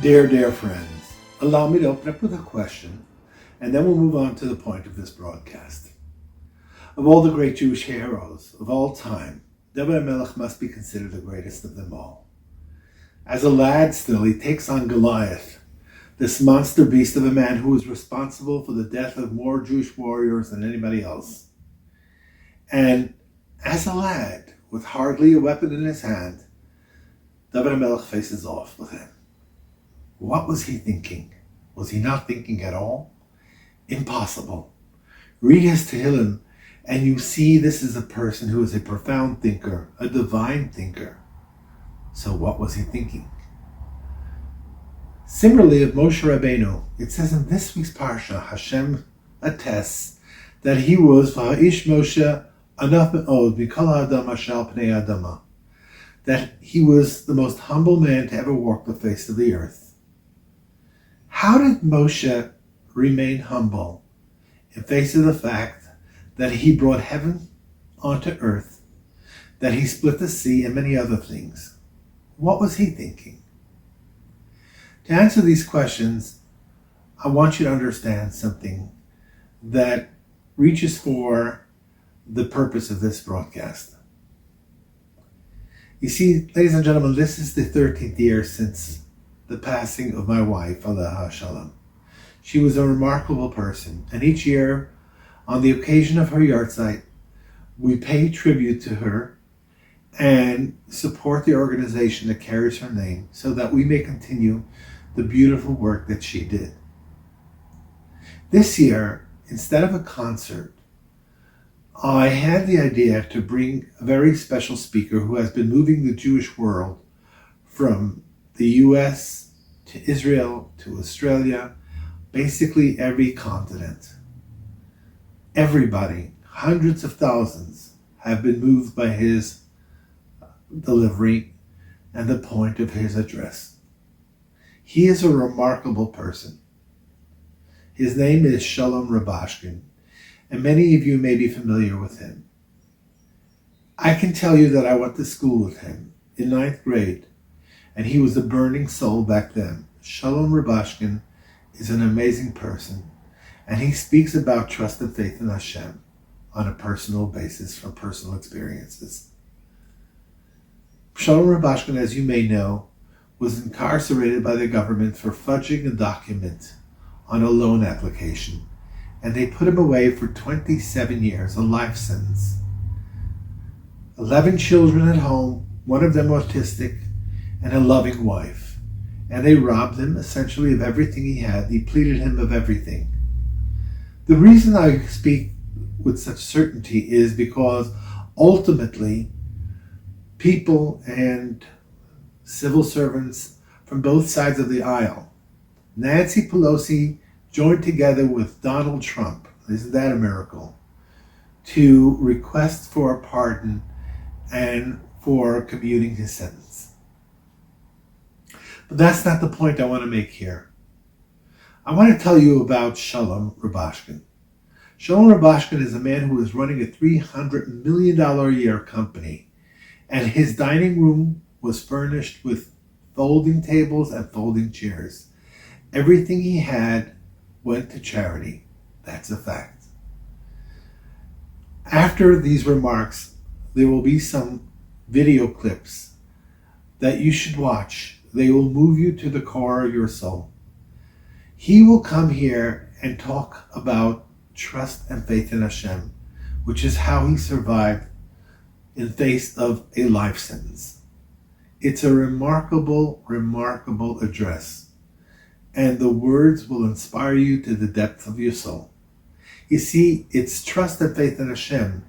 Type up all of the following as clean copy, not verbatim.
Dear friends, allow me to open up with a question, and then we'll move on to the point of this broadcast. Of all the great Jewish heroes of all time, David HaMelech must be considered the greatest of them all. As a lad still, he takes on Goliath, this monster beast of a man who was responsible for the death of more Jewish warriors than anybody else. And as a lad, with hardly a weapon in his hand, David HaMelech faces off with him. What was he thinking? Was he not thinking at all? Impossible. Read his Tehillim, and you see this is a person who is a profound thinker, a divine thinker. So what was he thinking? Similarly, of Moshe Rabbeinu, it says in this week's Parsha, Hashem attests that he was Va'ish Moshe Anaf Me'od Mikol Ha'adam Asher Al Pnei Adama, that he was the most humble man to ever walk the face of the earth. How did Moshe remain humble in face of the fact that he brought heaven onto earth, that he split the sea, and many other things? What was he thinking? To answer these questions, I want you to understand something that reaches for the purpose of this broadcast. You see, ladies and gentlemen, this is the 13th year since the passing of my wife, Aleha Shalom. She was a remarkable person, and each year, on the occasion of her yahrzeit, we pay tribute to her and support the organization that carries her name so that we may continue the beautiful work that she did. This year, instead of a concert, I had the idea to bring a very special speaker who has been moving the Jewish world from the US to Israel to Australia, basically every continent. Everybody, hundreds of thousands, have been moved by his delivery and the point of his address. He is a remarkable person. His name is Shalom Rubashkin, and many of you may be familiar with him. I can tell you that I went to school with him in 9th grade, and he was a burning soul back then. Shalom Rubashkin is an amazing person, and he speaks about trust and faith in Hashem on a personal basis from personal experiences. Shalom Rubashkin, as you may know, was incarcerated by the government for fudging a document on a loan application, and they put him away for 27 years, a life sentence. 11 children at home, one of them autistic, and a loving wife. And they robbed him essentially of everything he had, depleted him of everything. The reason I speak with such certainty is because ultimately people and civil servants from both sides of the aisle, Nancy Pelosi joined together with Donald Trump, isn't that a miracle, to request for a pardon and for commuting his sentence. But that's not the point I want to make here. I want to tell you about Shalom Rubashkin. Shalom Rubashkin is a man who is running a $300 million a year company, and his dining room was furnished with folding tables and folding chairs. Everything he had went to charity. That's a fact. After these remarks, there will be some video clips that you should watch. They will move you to the core of your soul. He will come here and talk about trust and faith in Hashem, which is how he survived in face of a life sentence. It's a remarkable, remarkable address, and the words will inspire you to the depth of your soul. You see, it's trust and faith in Hashem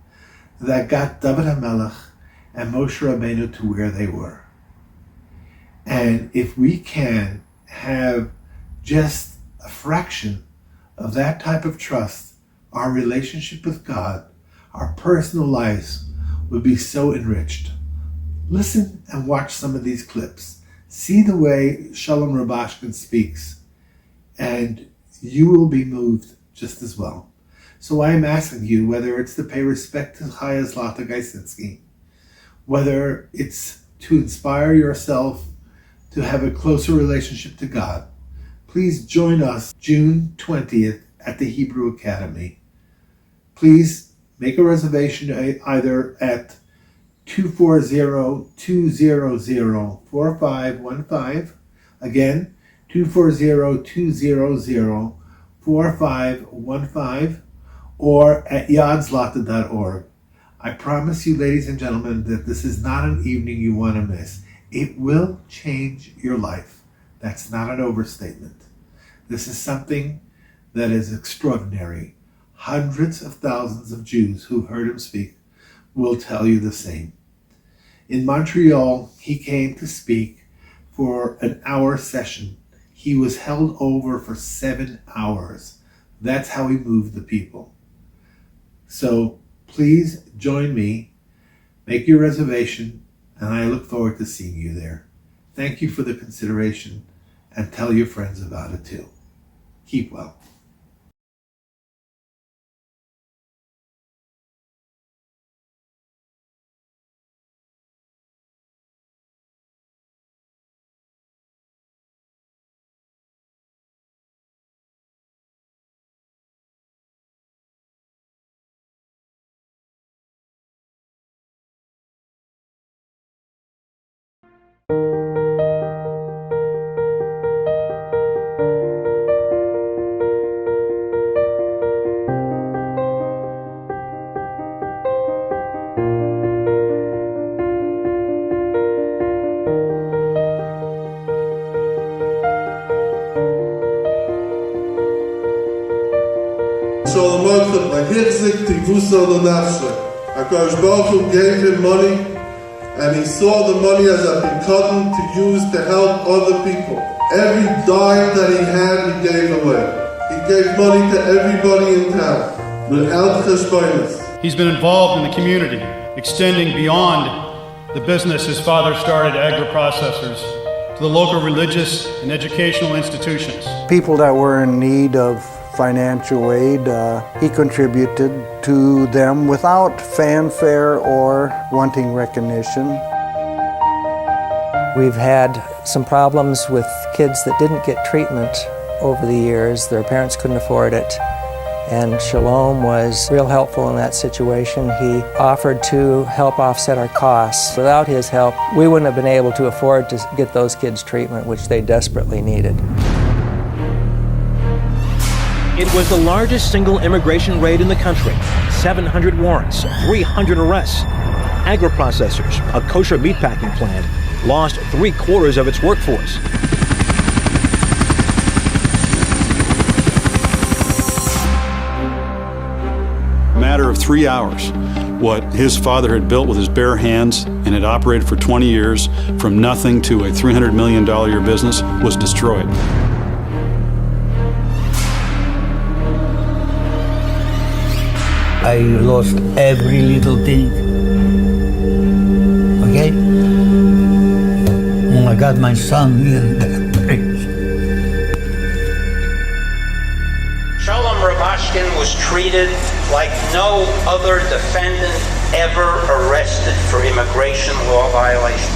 that got David HaMelech and Moshe Rabbeinu to where they were. And if we can have just a fraction of that type of trust, our relationship with God, our personal lives would be so enriched. Listen and watch some of these clips. See the way Shalom Rubashkin speaks, and you will be moved just as well. So I am asking you, whether it's to pay respect to Chaya Zlata Gajcinski, whether it's to inspire yourself to have a closer relationship to God, please join us June 20th at the Hebrew Academy. Please make a reservation either at 240-200-4515. Again, 240-200-4515, or at yadzlata.org. I promise you, ladies and gentlemen, that this is not an evening you want to miss. It will change your life. That's not an overstatement. This is something that is extraordinary. Hundreds of thousands of Jews who heard him speak will tell you the same. In Montreal, he came to speak for an hour session. He was held over for 7 hours. That's how he moved the people. So please join me, make your reservation, and I look forward to seeing you there. Thank you for the consideration, and tell your friends about it too. Keep well. Shalom Aleichem, Lahirzik Tivusa L'Nafshe. HaKadosh Baruch Hu gave him money, and he saw the money as a pikadon to use to help other people. Every dime that he had, he gave away. He gave money to everybody in town, without cheshbonos. He's been involved in the community, extending beyond the business his father started, agri-processors, to the local religious and educational institutions. People that were in need of financial aid, he contributed to them without fanfare or wanting recognition. We've had some problems with kids that didn't get treatment over the years. Their parents couldn't afford it. And Shalom was real helpful in that situation. He offered to help offset our costs. Without his help, we wouldn't have been able to afford to get those kids treatment, which they desperately needed. It was the largest single immigration raid in the country. 700 warrants, 300 arrests. Agri-processors, a kosher meatpacking plant, lost 3/4 of its workforce. A matter of 3 hours, what his father had built with his bare hands and had operated for 20 years from nothing to a $300 million a year business was destroyed. I lost every little thing. Okay? Oh my God, my son here. Shalom Rubashkin was treated like no other defendant ever arrested for immigration law violations.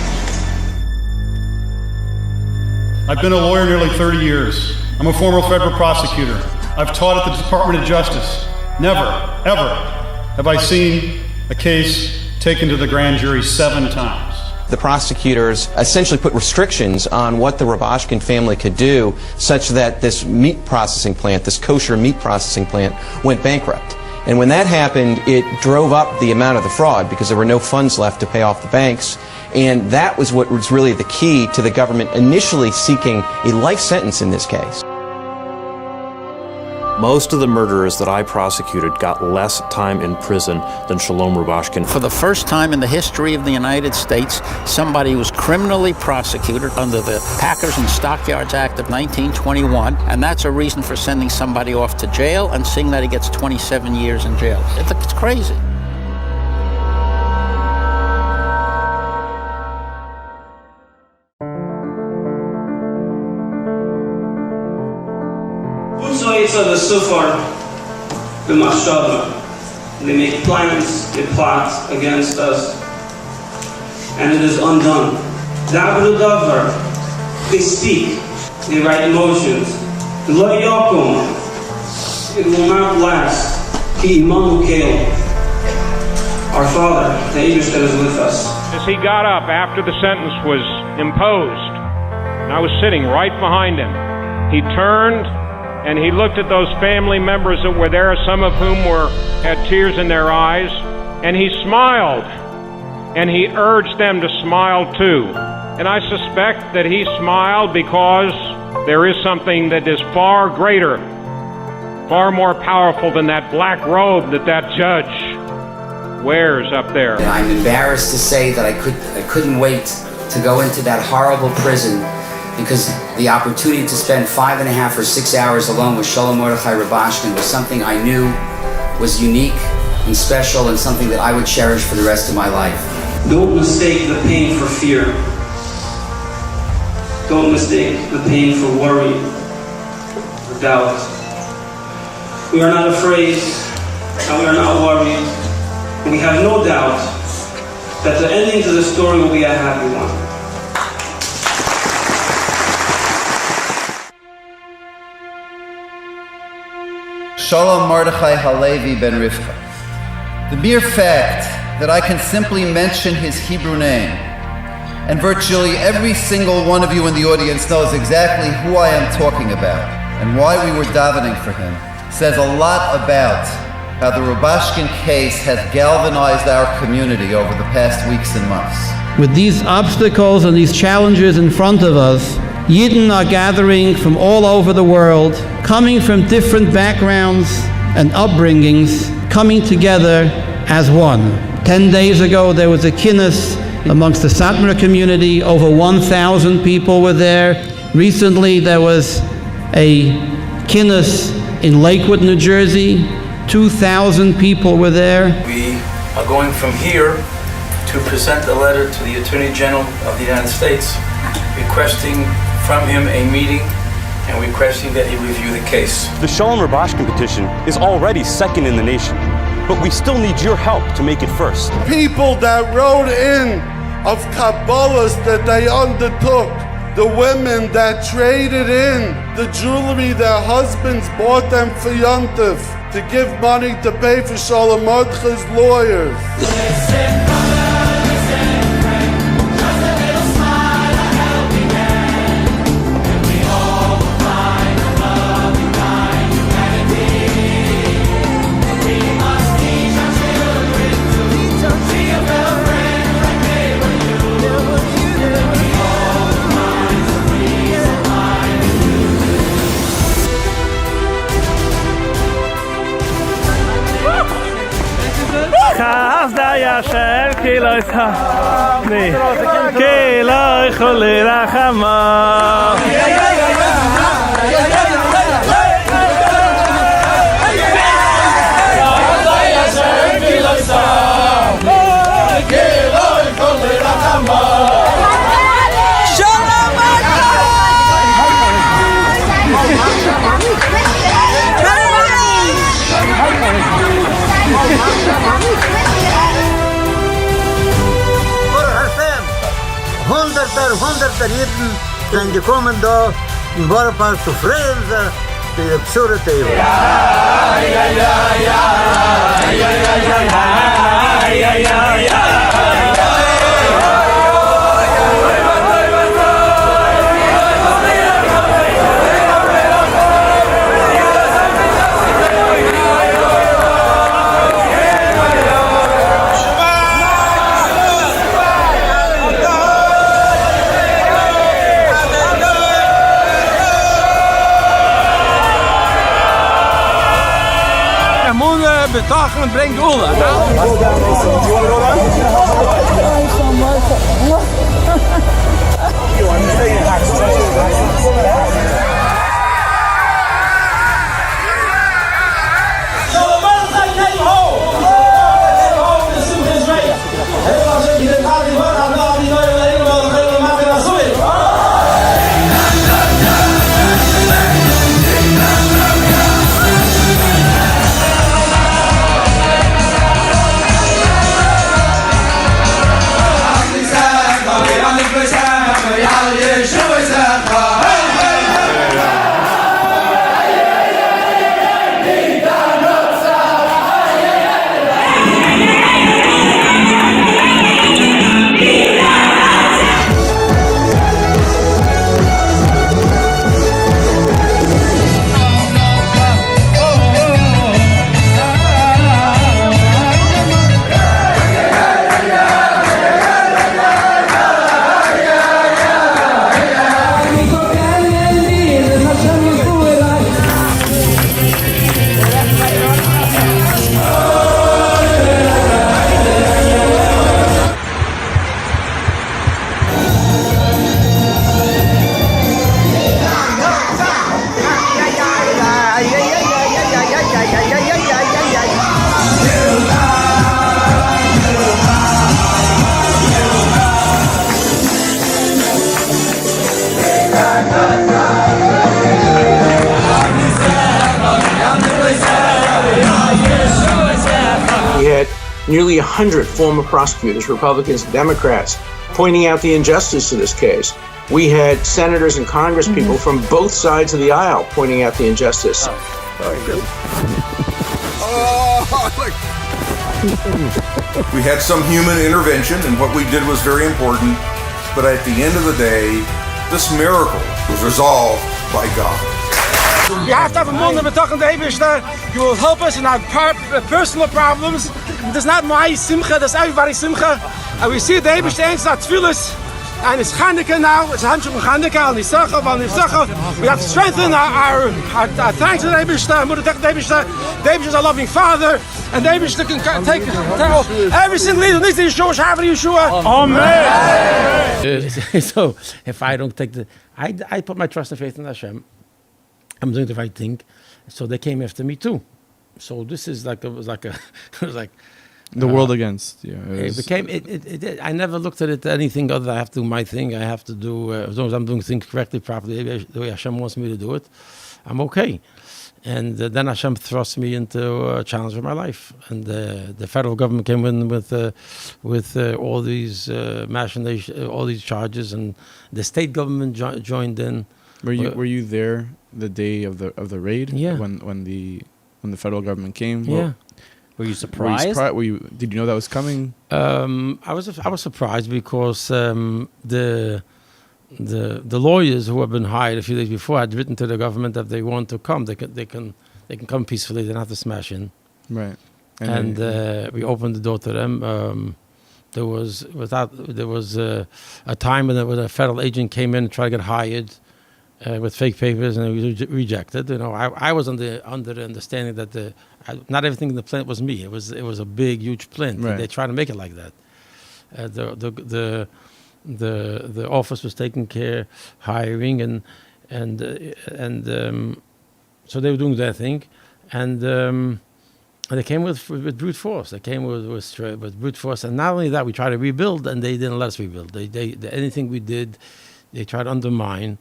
I've been a lawyer nearly 30 years. I'm a former federal prosecutor. I've taught at the Department of Justice. Never, ever have I seen a case taken to the grand jury 7 times. The prosecutors essentially put restrictions on what the Rubashkin family could do, such that this meat processing plant, this kosher meat processing plant, went bankrupt. And when that happened, it drove up the amount of the fraud because there were no funds left to pay off the banks. And that was what was really the key to the government initially seeking a life sentence in this case. Most of the murderers that I prosecuted got less time in prison than Shalom Rubashkin. For the first time in the history of the United States, somebody was criminally prosecuted under the Packers and Stockyards Act of 1921, and that's a reason for sending somebody off to jail and seeing that he gets 27 years in jail. It's crazy. Yisrael the Sufar, the Mashava. They make plans, they plot against us, and it is undone. Davar Davar, they speak, they write motions. Lo Yakum, it will not last. Ki Imanu Kale, our Father, the Eibush that is with us. As he got up after the sentence was imposed, and I was sitting right behind him, he turned and he looked at those family members that were there, some of whom had tears in their eyes, and he smiled, and he urged them to smile too. And I suspect that he smiled because there is something that is far greater, far more powerful than that black robe that judge wears up there. And I'm embarrassed to say that I couldn't wait to go into that horrible prison, because the opportunity to spend 5.5 or 6 hours alone with Shalom Mordechai Rubashkin was something I knew was unique and special, and something that I would cherish for the rest of my life. Don't mistake the pain for fear. Don't mistake the pain for worry or doubt. We are not afraid, and we are not worried. We have no doubt that the ending to the story will be a happy one. Shalom Mordechai Halevi ben Rivka. The mere fact that I can simply mention his Hebrew name, and virtually every single one of you in the audience knows exactly who I am talking about and why we were davening for him, says a lot about how the Rubashkin case has galvanized our community over the past weeks and months. With these obstacles and these challenges in front of us, Yidden are gathering from all over the world, coming from different backgrounds and upbringings, coming together as one. 10 days ago there was a kinnis amongst the Satmar community. Over 1,000 people were there. Recently there was a kinnis in Lakewood, New Jersey. 2,000 people were there. We are going from here to present a letter to the Attorney General of the United States requesting from him a meeting and requesting that he review the case. The Shalom Rubashkin petition is already second in the nation, but we still need your help to make it first. People that wrote in of Kabbalahs that they undertook, the women that traded in the jewelry their husbands bought them for Yontif to give money to pay for Shalom Mordechai's lawyers. Hunderter Jiden sind gekommen da, in Waterpark zu freuen sich, die absurde Teva. Betachen bringt Ula. nearly 100 former prosecutors, Republicans and Democrats, pointing out the injustice of this case. We had senators and congresspeople from both sides of the aisle pointing out the injustice. Very good. We had some human intervention, and what we did was very important. But at the end of the day, this miracle was resolved by God. You have to have a moment of talking to Eibishter. You will help us in our personal problems. It's not my simcha, that's everybody's simcha. And we see the Eibishter answer our tefillas. And it's Chanukah now, it's Hamshuk Chanukah, and Nisacha, we have to strengthen our thanks to the Eibishter, Mutter Tech Eibishter. The Eibishter is a loving father, and the Eibishter can take every single leader needs to Yeshua, Shavu Yeshua. Amen. So if I don't take I put my trust and faith in Hashem. I'm doing the right thing. So they came after me too. So this is it was like the world against you. I never looked at it anything other than I have to do my thing. I have to do, as long as I'm doing things correctly, properly, the way Hashem wants me to do it, I'm okay. And then Hashem thrust me into a challenge of my life. And the federal government came in with all these machinations, all these charges, and the state government joined in. Were you there the day of the raid? Yeah. When the federal government came? Yeah. Were you surprised? Did you know that was coming? I was surprised because the lawyers who had been hired a few days before had written to the government that they want to come. They can come peacefully. They don't have to smash in. Right. And we opened the door to them. There was a time when a federal agent came in and tried to get hired with fake papers, and it was rejected. You know, I was under the understanding that not everything in the plant was me. It was a big, huge plant. Right. They tried to make it like that. The office was taking care, hiring, and so they were doing their thing, and they came with brute force. They came with brute force, and not only that, we tried to rebuild, and they didn't let us rebuild. They anything we did, they tried to undermine.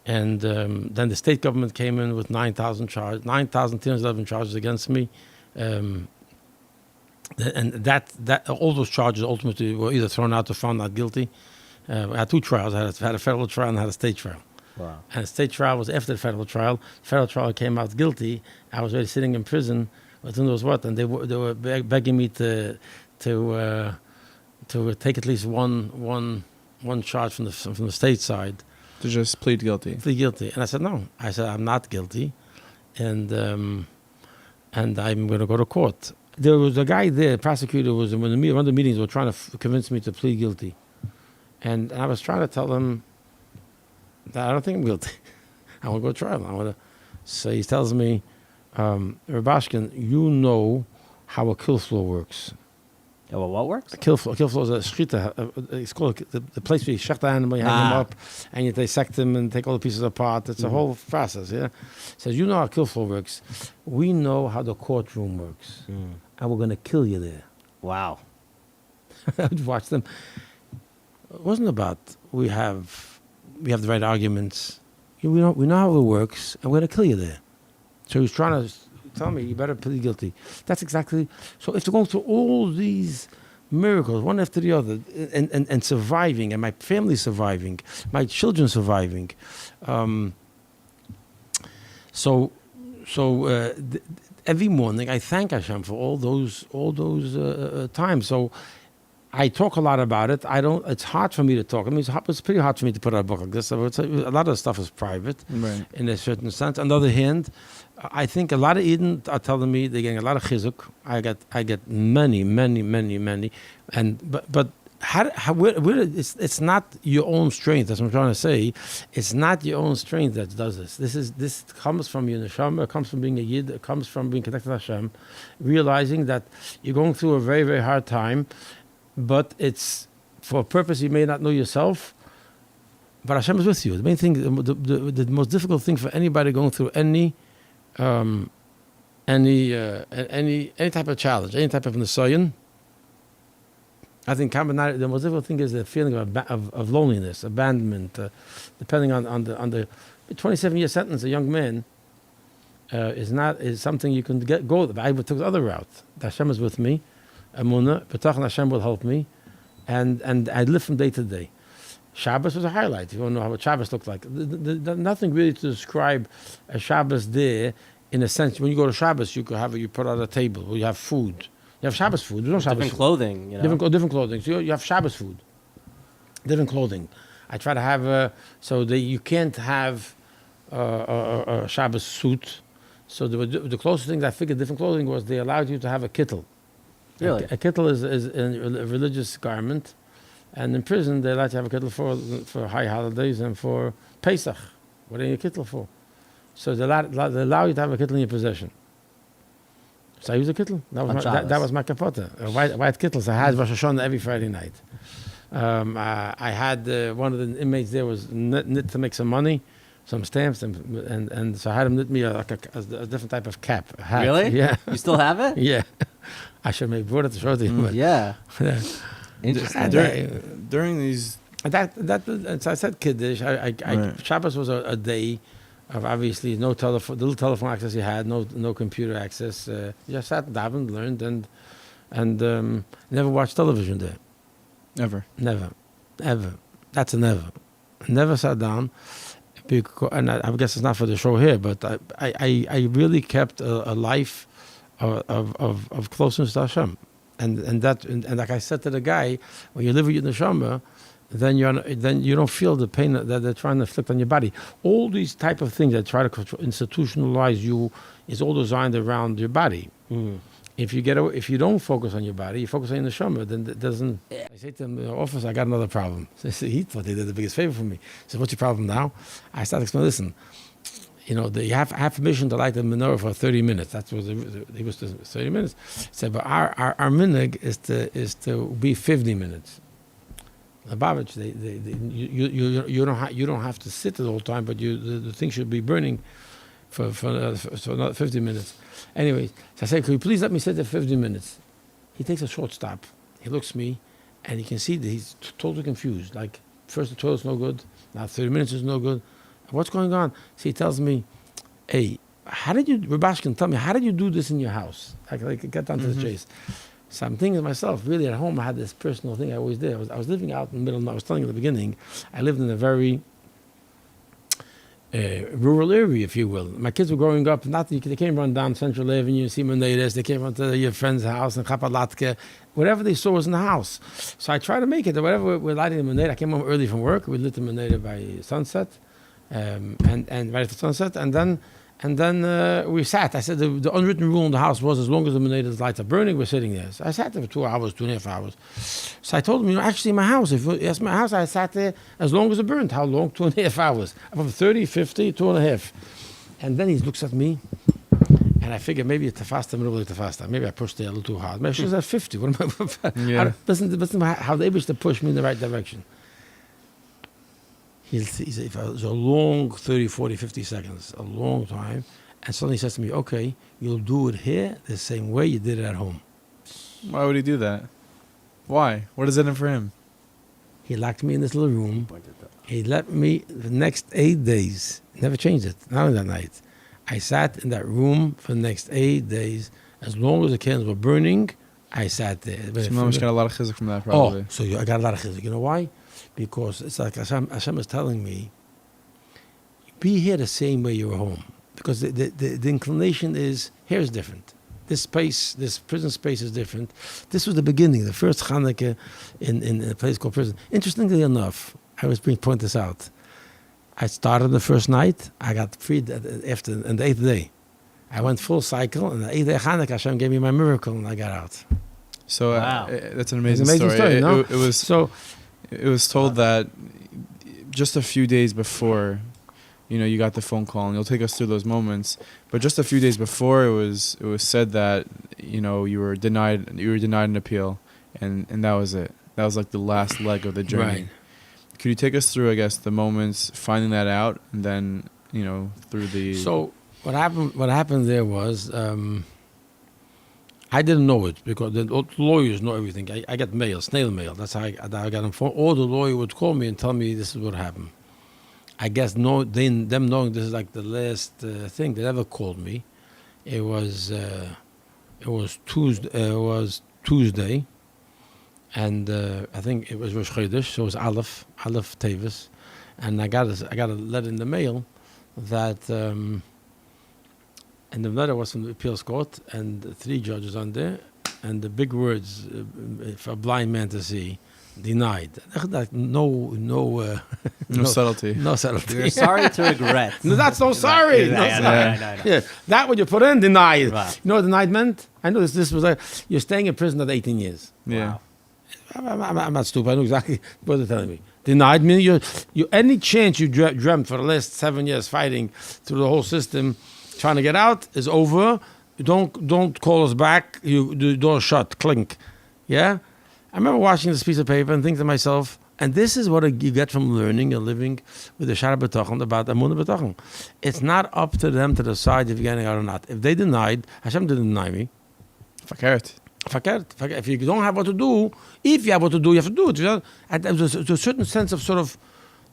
And then the state government came in with 9,311 charges against me, and that all those charges ultimately were either thrown out or found not guilty. I had two trials. I had a federal trial and I had a state trial. Wow. And the state trial was after the federal trial. The federal trial came out guilty. I was already sitting in prison with who knows what, and they were begging me to take at least one charge from the state side. To just plead guilty. Plead guilty. And I said, no. I said, I'm not guilty. And I'm going to go to court. There was a guy there, prosecutor, was one of the meetings were trying to convince me to plead guilty. And I was trying to tell him that I don't think I'm guilty. I want to go to trial. So he tells me, Rubashkin, you know how a kill floor works. Well, what works? A kill floor is a shchita. It's called the place where you shech the animal, you hang him up, and you dissect him and take all the pieces apart. It's a whole process. Yeah, says you know how a kill floor works. We know how the courtroom works, and we're going to kill you there. Wow. I would watch them. It wasn't about we have the right arguments. We know how it works, and we're going to kill you there. So he was trying to tell me, you better plead guilty. That's exactly. So if they're going through all these miracles, one after the other, and surviving, and my family surviving, my children surviving, every morning I thank Hashem for all those times. So I talk a lot about it. It's hard for me to talk. I mean, it's pretty hard for me to put out a book like this. A lot of stuff is private, right, in a certain sense. On the other hand, I think a lot of Eden are telling me they're getting a lot of chizuk. I get many, but it's not your own strength. That's what I'm trying to say. It's not your own strength that does this. This comes from your neshama. It comes from being a yid. It comes from being connected to Hashem, realizing that you're going through a very, very hard time. But it's for a purpose you may not know yourself, but Hashem is with you. The main thing, the most difficult thing for anybody going through any type of challenge, any type of nisayon, I think the most difficult thing is the feeling of loneliness, abandonment. Depending on the 27-year sentence, a young man is something you can go. I took the other route. Hashem is with me. Emunah, B'tachon Hashem will help me, and I live from day to day. Shabbos was a highlight. If you want to know what Shabbos looked like, nothing really to describe a Shabbos there. In a sense, when you go to Shabbos, you put out a table, or you have food. You have Shabbos food. There's no Shabbos Different food. clothing, you know. Different clothing. So you have Shabbos food. Different clothing. I try to have you can't have a Shabbos suit. So the closest thing that I figured different clothing was they allowed you to have a kittel. Really? A kittel is a religious garment, and in prison they allowed you to have a kittel for high holidays and for Pesach. What are you a kittel for? So they allow you to have a kittel in your possession. So I use a kittel. That was my kapota. White kittels. I had Rosh Hashanah every Friday night. I had one of the inmates there was knit to make some money, some stamps, and so I had him knit me a different type of cap. A hat. Really? Yeah. You still have it? Yeah. I should maybe brought it to show to you. But Yeah. Interesting. During these... So I said Kiddush. Shabbos was a day of obviously no telephone, the little telephone access you had, no computer access. You just sat, davened, learned, and never watched television there. Ever? Never. Ever. That's a never. Never sat down. And I guess it's not for the show here, but I really kept a life of closeness to Hashem. And like I said to the guy, when you live with your neshama, then you don't feel the pain that they're trying to inflict on your body. All these type of things that try to institutionalize you is all designed around your body. Mm. If you don't focus on your body, you focus on your neshama, then it doesn't. I say to them, officer, I got another problem. So he thought they did the biggest favor for me. He said, what's your problem now? I started explaining, listen, you have permission to light the menorah for 30 minutes. That's what he was 30 minutes. He said, but our minhag is to be 50 minutes. The Babich, you don't have to sit the whole time, but the thing should be burning for another 50 minutes. Anyway, so I say, could you please let me sit there 50 minutes? He takes a short stop. He looks at me, and you can see that he's totally confused. Like, first the toilet's no good, now 30 minutes is no good. What's going on? So he tells me, hey, Rubashkin, tell me, how did you do this in your house? Like get down to the chase. So I'm thinking to myself, really at home I had this personal thing I always did. I was living out in the middle, I was telling you at the beginning, I lived in a very rural area, if you will. My kids were growing up, they can't run down Central Avenue, see Monedas, they can't run to your friend's house in Chapalatke. Whatever they saw was in the house. So I tried to make it, whatever we're lighting the Moneda. I came home early from work, we lit the Moneda by sunset, and right after sunset, and then we sat. I said the unwritten rule in the house was as long as the Moneda's lights are burning, we're sitting there. So I sat there for 2 hours, 2.5 hours. So I told him, actually in my house, if it's my house, I sat there as long as it burned. How long? 2.5 hours. From 30, 50, 2.5. And then he looks at me, and I figured maybe it's tafasta, maybe tafasta. Maybe I pushed it a little too hard. Maybe she was at 50. What am I? Yeah. Listen how they wish to push me in the right direction. He said, it was a long 30, 40, 50 seconds, a long time. And suddenly he says to me, okay, you'll do it here the same way you did it at home. Why would he do that? Why? What is it in for him? He locked me in this little room. He let me, the next 8 days, never changed it, not on that night. I sat in that room for the next 8 days. As long as the candles were burning, I sat there. So Mamash got a lot of chizuk from that, probably. Oh, so I got a lot of chizuk. You know why? Because it's like Hashem is telling me, be here the same way you were home. Because the inclination is, here is different. This space, this prison space is different. This was the beginning, the first Chanukah in a place called prison. Interestingly enough, I was being point this out. I started the first night, I got freed after the 8th day. I went full cycle, and the 8th day Chanukah, Hashem gave me my miracle, and I got out. So wow. That's an amazing story. No? It was told that just a few days before, you got the phone call, and you'll take us through those moments. But just a few days before, it was said that you were denied an appeal, and that was it. That was like the last leg of the journey. Right. Could you take us through, I guess, the moments finding that out, and then through the. So what happened there was. I didn't know it because the lawyers know everything. I got mail, snail mail. That's how I got informed. Or the lawyer would call me and tell me this is what happened. I guess them knowing this is like the last thing they ever called me. It was Tuesday. It was Tuesday, and I think it was Rosh Chodesh, so it was Aleph Tevis, and I got a letter in the mail that, and the letter was from the appeals court, and 3 judges on there, and the big words for a blind man to see. Denied. No subtlety. No subtlety. You're sorry to regret. No, that's no sorry. No, No, yeah, sorry. no. Yeah, that what you put in, denied. Wow. You know what denied meant? I know this was like, you're staying in prison at 18 years. Yeah. I'm not stupid. I know exactly what they're telling me. Denied meaning you any chance you dreamt for the last 7 years fighting through the whole system, trying to get out is over. Don't call us back. The door shut, clink. Yeah. I remember watching this piece of paper and thinking to myself, and this is what you get from learning and living with the Shara B'Tochen about Emunah B'Tochen. It's not up to them to decide if you're getting out or not. If they denied, Hashem didn't deny me. Fakert. If you don't have what to do, if you have what to do, you have to do it. You know? And there's a certain sense of sort of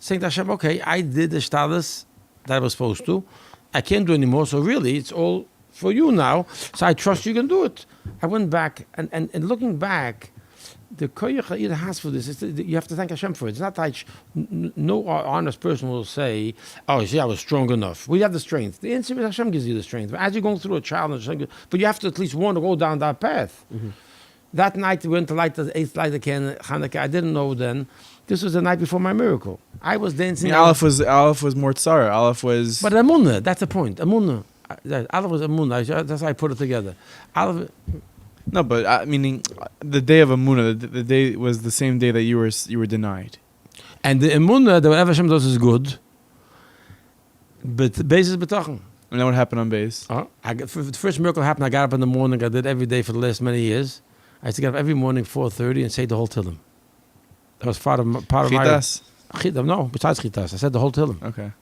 saying to Hashem, okay, I did the shtalis that I was supposed to. I can't do anymore, so really it's all for you now. So I trust you can do it. I went back, and looking back, the koyach either has for this, you have to thank Hashem for it. It's not like no honest person will say, oh, see, I was strong enough. We have the strength. The answer is Hashem gives you the strength. But as you're going through a challenge, but you have to at least want to go down that path. Mm-hmm. That night we went to light the 8th light of Hanukkah. I didn't know then. This was the night before my miracle. I was dancing. Aleph was more tzara. Aleph was. But Emunah, that's the point. Emunah. Aleph was Emunah. That's how I put it together. Aleph. No, but meaning the day of Emunah, the day was the same day that you were denied. And the Emunah, that whatever Hashem does is good. But the base is B'Tochen. And then what happened on base? The first miracle happened, I got up in the morning, I did every day for the last many years. I used to get up every morning 4:30 and say the whole Tillim. That was part of my... Chitas? No, besides Chitas. I said the whole Tillim. Okay.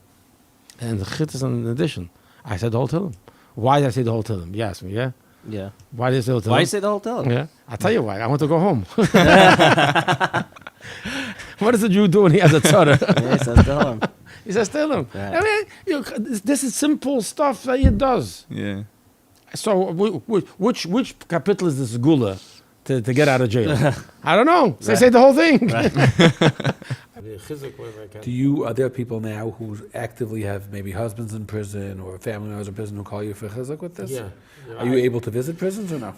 And the Chitas in addition. I said the whole Tillim. Why did I say the whole Tillim? You asked me, yeah? Yeah. Why did I say the whole Tillim? Why you say the whole Tillim? Yeah. I'll tell you why. I want to go home. What does a Jew do when he has a tzara? Yeah, he says Tillim. He says Tillim. Yeah. I mean, this is simple stuff that he does. Yeah. So which kapitel is this gula to get out of jail? I don't know. So say the whole thing. Are there people now who actively have maybe husbands in prison or family members in prison who call you for chizuk with this? Yeah. Are you able to visit prisons or no?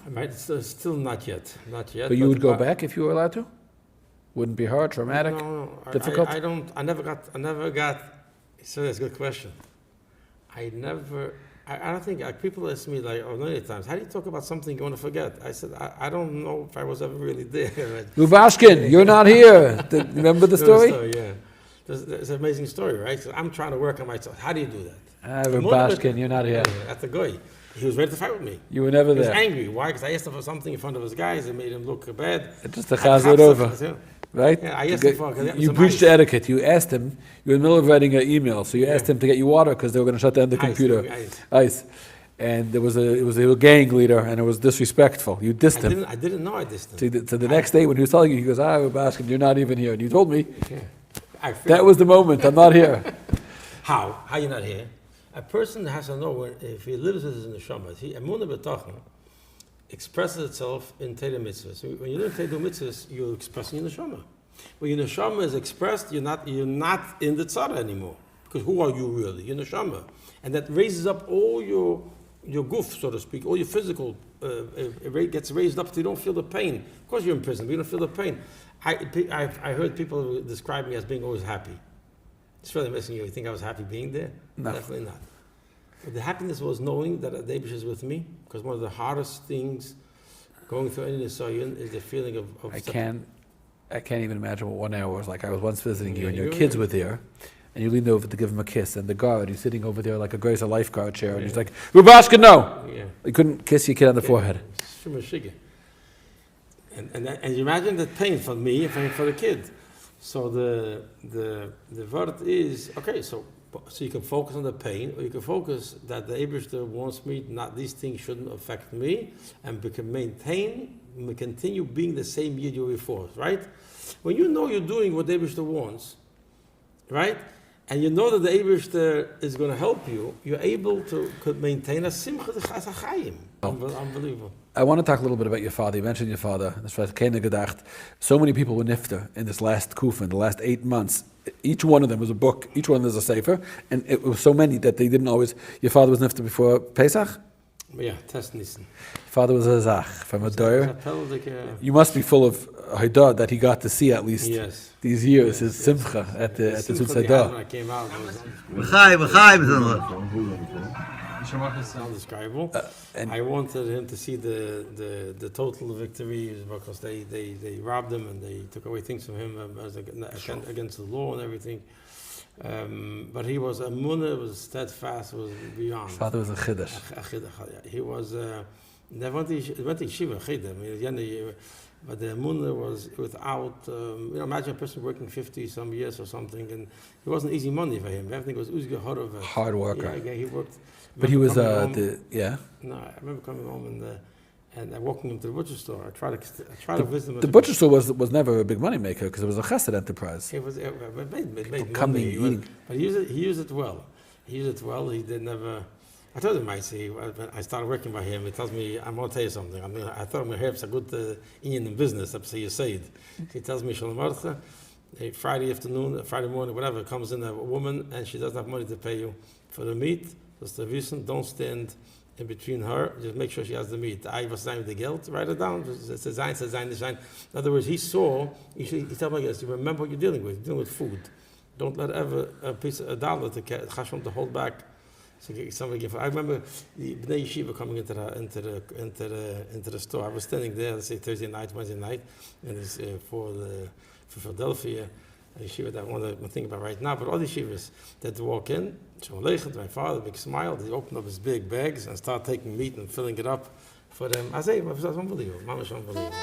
Still not yet. Not yet. But you would go back if you were allowed to? Wouldn't be hard, traumatic, difficult? I never got. So that's a good question. I don't think people ask me like many times, how do you talk about something you want to forget? I said, I don't know if I was ever really there. Rubashkin, you're not here. Remember the story? Yeah. It's an amazing story, right? So I'm trying to work on myself. How do you do that? Rubashkin, you're not here. That's the guy. He was ready to fight with me. You were never there. He was angry. Why? Because I asked him for something in front of his guys and made him look bad. Just to chaz it over. Right? Yeah, I asked him for you breached the etiquette. You asked him, you were in the middle of writing an email, so you asked him to get you water because they were going to shut down the computer. Ice. And it was a gang leader, and it was disrespectful. You dissed him. I didn't know I dissed him. So the next day when he was telling you, he goes, Rubashkin, you're not even here. And you told me, that was the moment, I'm not here. How? How you not here? A person has to know if he lives with his neshama. Emunah B'Tochen expresses itself in Teda Mitzvahs. So when you learn Teda Mitzvahs, you're expressing your neshama. When your neshama is expressed, you're not in the tzara anymore. Because who are you really? Your neshama. And that raises up all your goof, so to speak, all your physical, it gets raised up so you don't feel the pain. Of course you're in prison, but you don't feel the pain. I heard people describe me as being always happy. It's really missing you. You think I was happy being there? No. Definitely not. But the happiness was knowing that Davish is with me, because one of the hardest things going through any Nisayan is the feeling of I can't even imagine what 1 hour was like. I was once visiting you, and your kids were there, and you leaned over to give him a kiss, and the guard, he's sitting over there like a Grace, a lifeguard chair, and he's like, Rubashkin, no! Yeah. You couldn't kiss your kid on the forehead. And you imagine the pain for me and for the kid. So the word is, okay, so you can focus on the pain, or you can focus that the Eibishter wants me, not these things shouldn't affect me, and we can continue being the same year you were before, right? When you know you're doing what the Eibishter wants, right? and you know that the Eibishter is going to help you, you're able to could maintain a simcha d'chayim. Unbelievable. I want to talk a little bit about your father. You mentioned your father. That's right. Keine gedacht. So many people were nifter in this last kufa, in the last 8 months. Each one of them was a book. Each one was a sefer, and it was so many that they didn't always. Your father was nifter before Pesach. Yeah, test nissen. Father was a zach from a doyer. You must be full of haidah that he got to see at least these years. His simcha at the Tzutzadah. I came out. Indescribable. I wanted him to see the total victory because they robbed him and they took away things from him against the law and everything. But he was a munah, was steadfast, was beyond. Father was a chiddush. He was. They went to yeshiva chiddush. But the munah was without. Imagine a person working 50 some years or something, and it wasn't easy money for him. Everything was uzge hard worker. Yeah, he worked. But he was No, I remember coming home and walking into the butcher store. I tried to visit him. The butcher store was never a big money maker because it was a chesed enterprise. It made coming, money. eating. But he used it well. He did never. I told him, I started working by him. He tells me, I'm going to tell you something. I thought I'm going to have some good in business. So you say it. He tells me, Shalom Archa, Friday afternoon, Friday morning, whatever, comes in a woman and she doesn't have money to pay you for the meat. Just the reason, don't stand in between her. Just make sure she has the meat. I was saying the guilt. Write it down. Design. In other words, he saw. He told me, yes, you remember what you're dealing with. You're dealing with food. Don't let ever a dollar to chashon to hold back. So somebody give. I remember the Bnei Yeshiva coming into the store. I was standing there, let's say Thursday night, Wednesday night, and it's for Philadelphia. A yeshiva that I want to think about right now, but all the yeshivas that walk in, my father, big smile, they open up his big bags and start taking meat and filling it up for them. I say, it was unbelievable. Mama's unbelievable.